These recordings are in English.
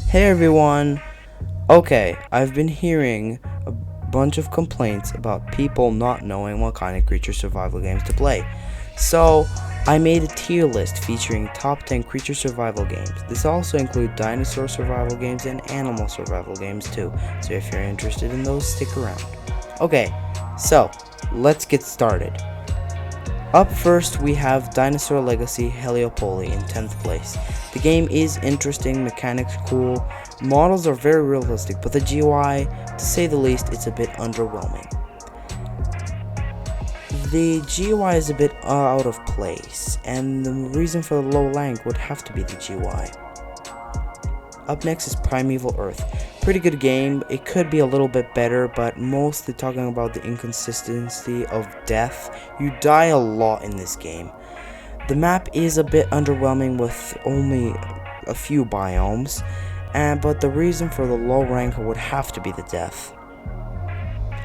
Hey everyone! Okay, I've been hearing a bunch of complaints about people not knowing what kind of creature survival games to play. So, I made a tier list featuring top 10 creature survival games. This also includes dinosaur survival games and animal survival games too. So if you're interested in those, stick around. Okay, so let's get started. Up first, we have Dinosaur Legacy Heliopoly in 10th place. The game is interesting, mechanics cool, models are very realistic, but the GUI, to say the least, it's a bit underwhelming. The GUI is a bit out of place, and the reason for the low rank would have to be the GUI. Up next is Primeval Earth. Pretty good game. It could be a little bit better, but mostly talking about the inconsistency of death. You die a lot in this game. The map is a bit underwhelming with only a few biomes, but the reason for the low rank would have to be the death.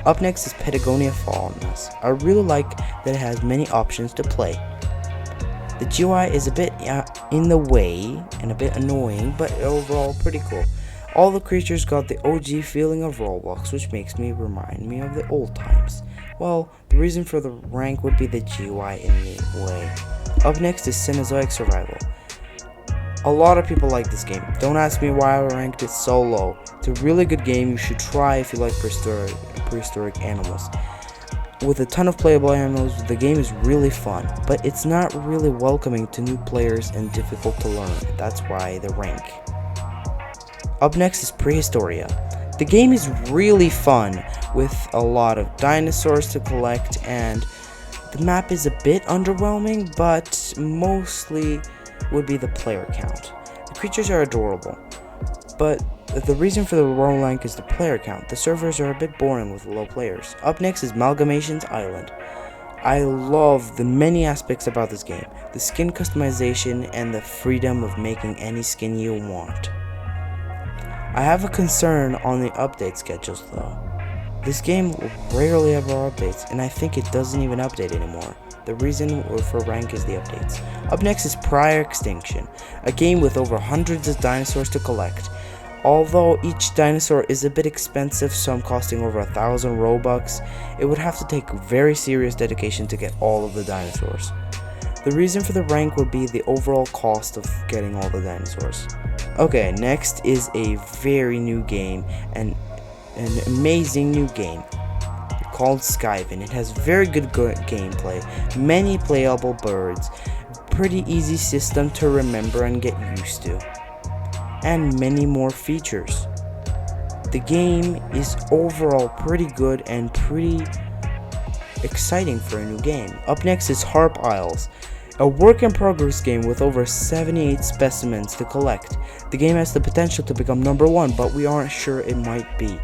Up next is Patagonia Fallenness. I really like that it has many options to play. The GUI is a bit in the way and a bit annoying, but overall pretty cool. All the creatures got the OG feeling of Roblox, which makes me remind me of the old times. Well, the reason for the rank would be the GUI in the way. Up next is Cenozoic Survival. A lot of people like this game. Don't ask me why I ranked it so low. It's a really good game you should try if you like prehistoric animals. With a ton of playable animals, the game is really fun, but it's not really welcoming to new players and difficult to learn. That's why the rank. Up next is Prehistoria. The game is really fun with a lot of dinosaurs to collect, and the map is a bit underwhelming, but mostly would be the player count. The creatures are adorable, but the reason for the low rank is the player count. The servers are a bit boring with low players. Up next is Malgam Island. I love the many aspects about this game. The skin customization and the freedom of making any skin you want. I have a concern on the update schedules though. This game rarely ever updates, and I think it doesn't even update anymore. The reason for rank is the updates. Up next is Extinction, a game with over hundreds of dinosaurs to collect. Although each dinosaur is a bit expensive, some costing over 1,000 Robux, it would have to take very serious dedication to get all of the dinosaurs. The reason for the rank would be the overall cost of getting all the dinosaurs. Okay, next is a very new game and an amazing new game called Skye. It has very good gameplay, many playable birds, pretty easy system to remember and get used to, and many more features. The game is overall pretty good and pretty exciting for a new game. Up next is Harp Isles, a work-in-progress game with over 78 specimens to collect. The game has the potential to become number 1, but we aren't sure it might be.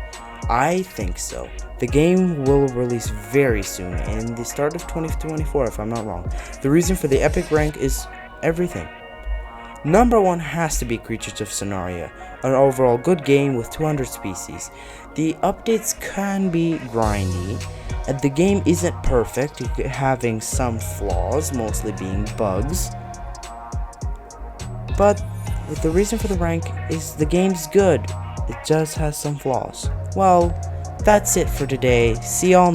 I think so. The game will release very soon, in the start of 2024 if I'm not wrong. The reason for the epic rank is everything. Number 1 has to be Creatures of Sonaria, an overall good game with 200 species. The updates can be grindy, and the game isn't perfect, having some flaws, mostly being bugs. But the reason for the rank is the game's good, it just has some flaws. Well, that's it for today. See y'all.